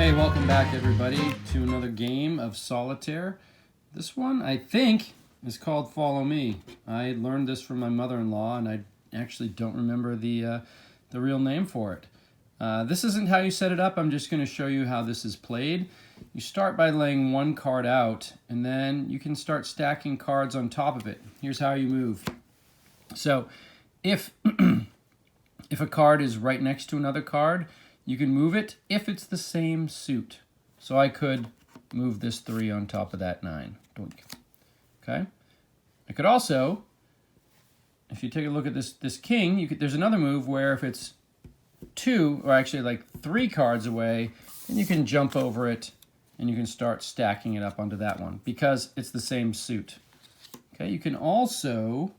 Hey, welcome back everybody to another game of Solitaire. This one, I think, is called Follow Me. I learned this from my mother-in-law, and I actually don't remember the real name for it. This isn't how you set it up. I'm just going to show you how this is played. You start by laying one card out, and then you can start stacking cards on top of it. Here's how you move. So, if a card is right next to another card, you can move it if it's the same suit. So I could move this 3 on top of that 9. Okay? I could also, if you take a look at this king, there's another move where if it's 2, or actually like 3 cards away, then you can jump over it and you can start stacking it up onto that one because it's the same suit. Okay, you can also,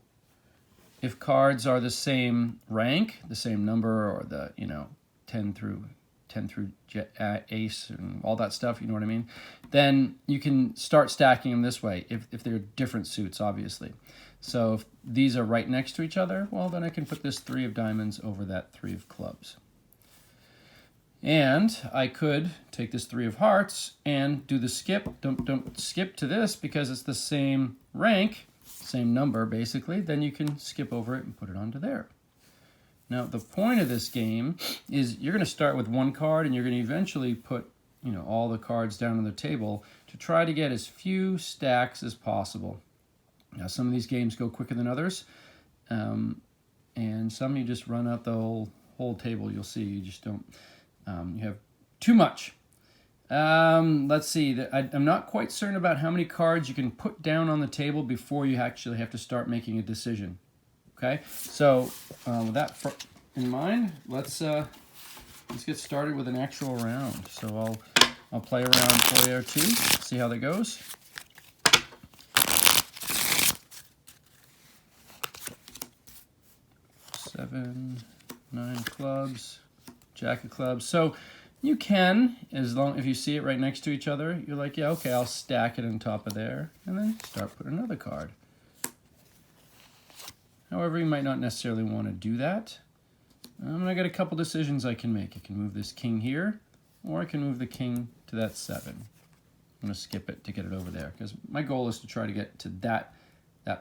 if cards are the same rank, the same number, or the, 10 through ace and all that stuff, you know what I mean? Then you can start stacking them this way if they're different suits, obviously. So if these are right next to each other, well, then I can put this 3 of diamonds over that 3 of clubs. And I could take this 3 of hearts and do the skip. Don't skip to this because it's the same rank, same number basically. Then you can skip over it and put it onto there. Now, the point of this game is you're going to start with one card and you're going to eventually put, all the cards down on the table to try to get as few stacks as possible. Now, some of these games go quicker than others, and some you just run out the whole table. You'll see you just don't, you have too much. Let's see, I'm not quite certain about how many cards you can put down on the table before you actually have to start making a decision. Okay, so with that in mind, let's get started with an actual round. So I'll play around for you or two, see how that goes. Seven, 9 clubs, jack of clubs. So you can, if you see it right next to each other, you're like, yeah, okay, I'll stack it on top of there, and then start putting another card. However, you might not necessarily want to do that. I got a couple decisions I can make. I can move this king here, or I can move the king to that 7. I'm going to skip it to get it over there, because my goal is to try to get to that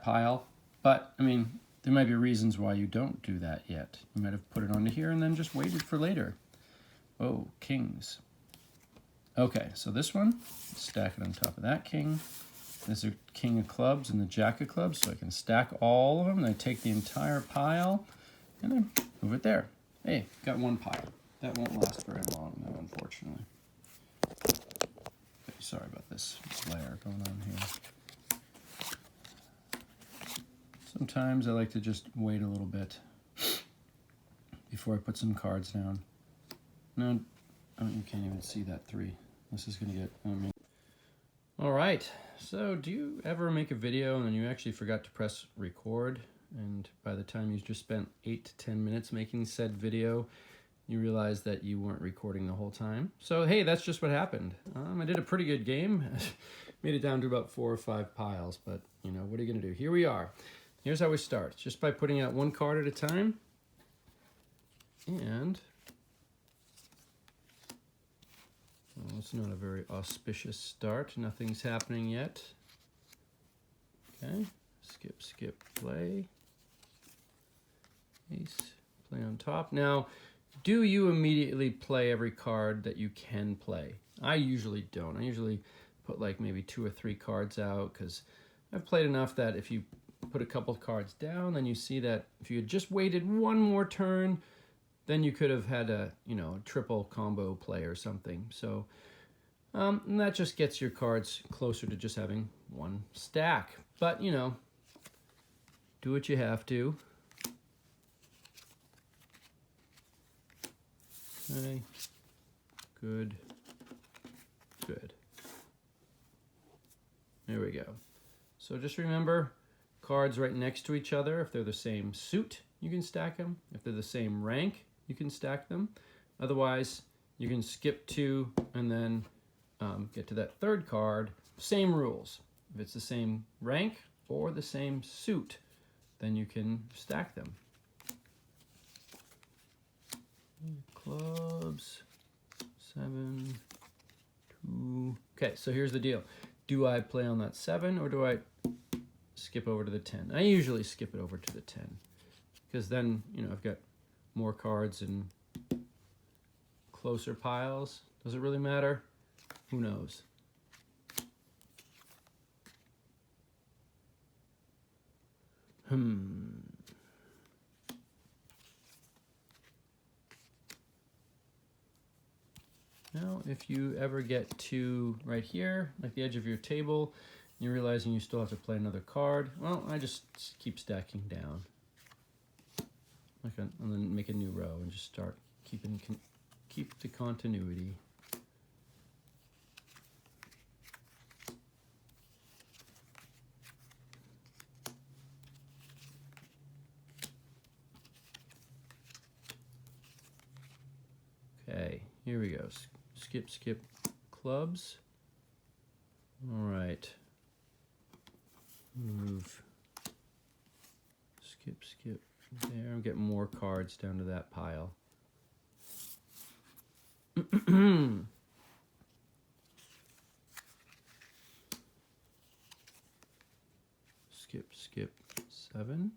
pile. But, there might be reasons why you don't do that yet. You might have put it onto here and then just waited for later. Oh, kings. Okay, so this one, stack it on top of that king. There's a king of clubs and the jack of clubs, so I can stack all of them, and I take the entire pile, and I move it there. Hey, got one pile. That won't last very long, though, unfortunately. Okay, sorry about this glare going on here. Sometimes I like to just wait a little bit before I put some cards down. No, you can't even see that 3. This is going to get... All right, so do you ever make a video and then you actually forgot to press record, and by the time you just spent 8 to 10 minutes making said video, you realize that you weren't recording the whole time? So hey, that's just what happened. I did a pretty good game. Made it down to about 4 or 5 piles, but what are you gonna do? Here we are. Here's how we start, just by putting out one card at a time. And well, it's not a very auspicious start. Nothing's happening yet. Okay, skip, play. Ace, play on top. Now, do you immediately play every card that you can play? I usually don't. I usually put like maybe 2 or 3 cards out because I've played enough that if you put a couple of cards down, then you see that if you had just waited one more turn, then you could have had a, triple combo play or something. So, and that just gets your cards closer to just having one stack. But, do what you have to. Okay, good. There we go. So just remember, cards right next to each other, if they're the same suit, you can stack them. If they're the same rank, you can stack them. Otherwise, you can skip 2 and then get to that 3rd card. Same rules. If it's the same rank or the same suit, then you can stack them. Clubs, 7, 2. Okay, so here's the deal. Do I play on that 7 or do I skip over to the 10? I usually skip it over to the 10 because then, you know, I've got more cards and closer piles. Does it really matter? Who knows? Now, if you ever get to right here, like the edge of your table, and you're realizing you still have to play another card, well, I just keep stacking down. And then make a new row and just start keep the continuity. Okay, here we go. Skip clubs. All right. Move. Skip there. I'm getting more cards down to that pile. Skip 7.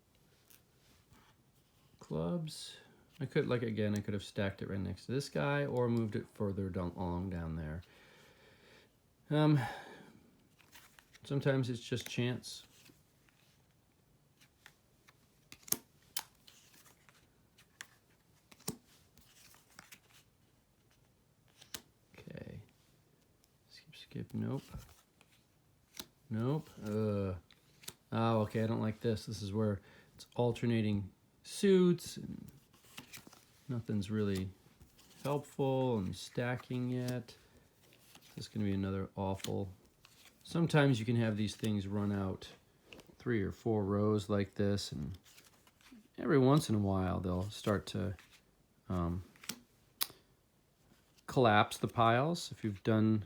Clubs. I could, like, again, I could have stacked it right next to this guy or moved it further along down there. Sometimes it's just chance. Okay. Skip, nope. Nope. Oh, okay, I don't like this. This is where it's alternating suits and nothing's really helpful and stacking yet. This is going to be another awful. Sometimes you can have these things run out 3 or 4 rows like this, and every once in a while they'll start to collapse the piles if you've done,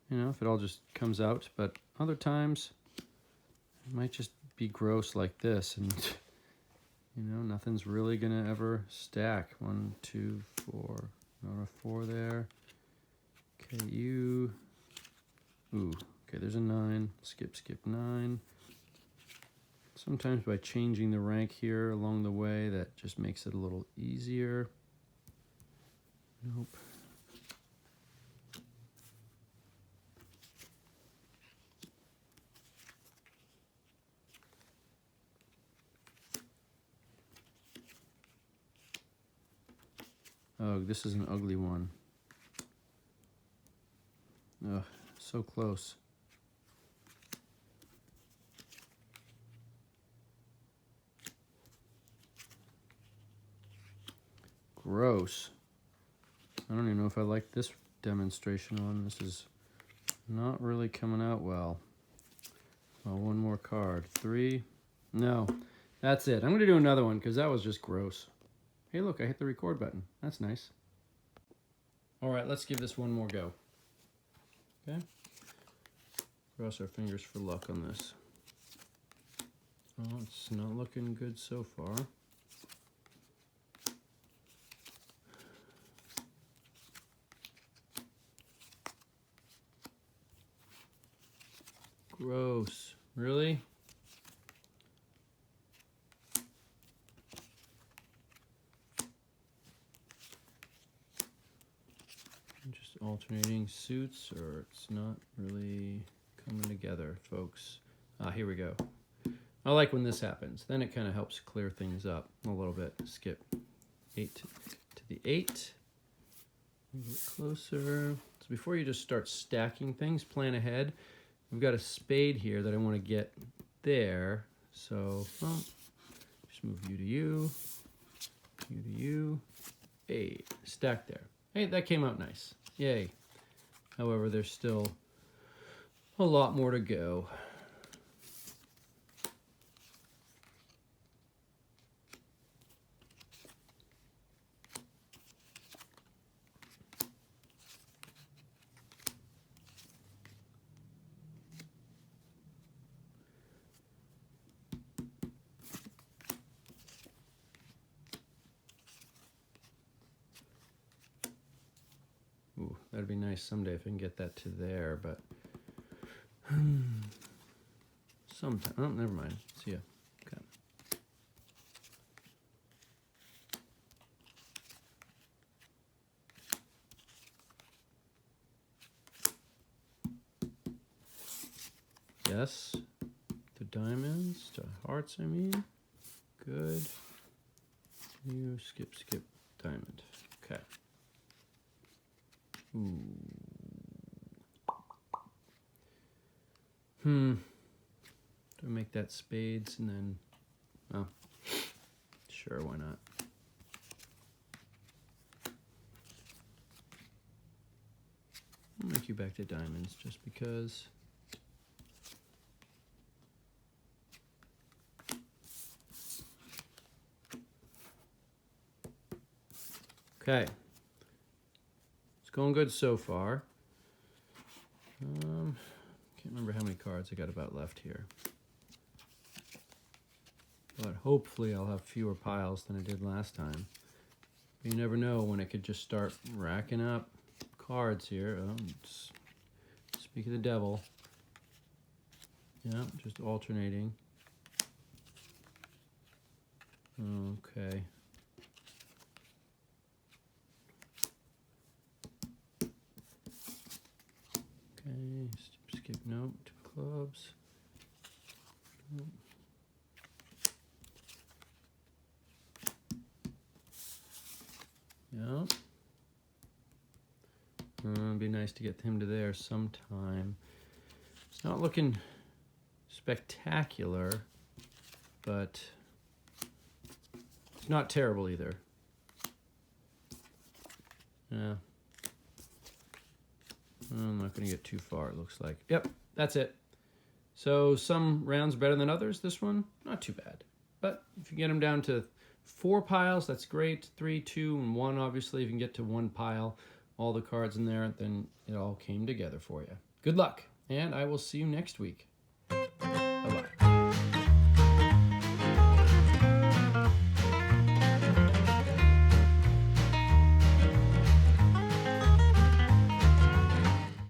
you know, if it all just comes out. But other times it might just be gross like this, and you know, nothing's really gonna ever stack. 1, 2, 4, another 4 there. Okay, ooh, okay, there's a 9. Skip 9. Sometimes by changing the rank here along the way, that just makes it a little easier. Nope. Oh, this is an ugly one. Ugh, so close. Gross. I don't even know if I like this demonstration one. This is not really coming out well. Well, one more card. 3. No, that's it. I'm going to do another one because that was just gross. Hey, look, I hit the record button. That's nice. All right, let's give this one more go. Okay. Cross our fingers for luck on this. Oh, it's not looking good so far. Gross. Really? Just alternating suits, or it's not really coming together, folks. Here we go. I like when this happens. Then it kind of helps clear things up a little bit. Skip 8 to the 8. Move it closer. So before you just start stacking things, plan ahead. We've got a spade here that I want to get there. So, well, just move you to you, you to you. Hey, stack there. Hey, that came out nice. Yay. However, there's still a lot more to go. That'd be nice someday if I can get that to there, but sometime. Oh, never mind. See ya. Okay. Yes. The diamonds to hearts, I mean. Good. You skip, diamond. Okay. Ooh. Do I make that spades and then... Oh, sure, why not? I'll make you back to diamonds just because... Okay. It's going good so far. Can't remember how many cards I got about left here. But hopefully I'll have fewer piles than I did last time. You never know when it could just start racking up cards here. Oh, speak of the devil. Yeah, just alternating. Okay. Okay, skip, nope, 2 clubs. Nope. Yeah. It'd be nice to get him to there sometime. It's not looking spectacular, but it's not terrible either. Yeah. I'm not going to get too far, it looks like. Yep, that's it. So some rounds better than others. This one, not too bad. But if you get them down to 4 piles, that's great. 3, 2, and 1, obviously. If you can get to 1 pile, all the cards in there, then it all came together for you. Good luck, and I will see you next week.